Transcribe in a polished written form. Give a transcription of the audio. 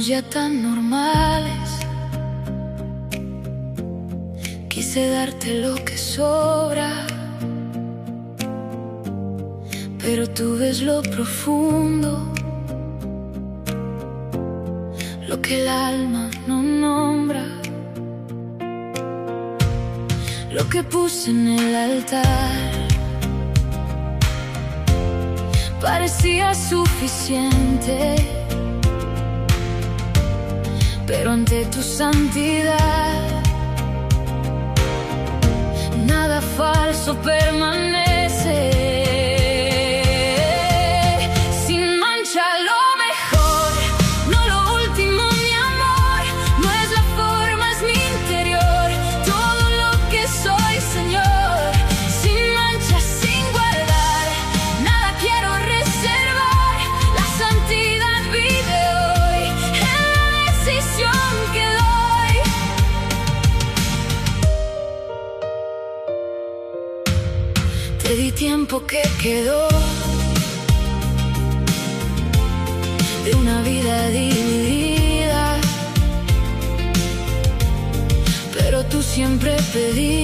somos ya tan normales. Quise darte lo que sobra, pero tú ves lo profundo, lo que el alma no nombra. Lo que puse en el altar parecía suficiente, pero ante tu santidad nada falso permanece. Sin mancha lo mejor, no lo último, mi amor. No es la forma, es mi interior, todo lo que soy, Señor. Sin mancha, sin guardar, nada quiero reservar. La santidad vive hoy en la decisión que doy. Te di tiempo que quedó de una vida dividida, pero tú siempre pedías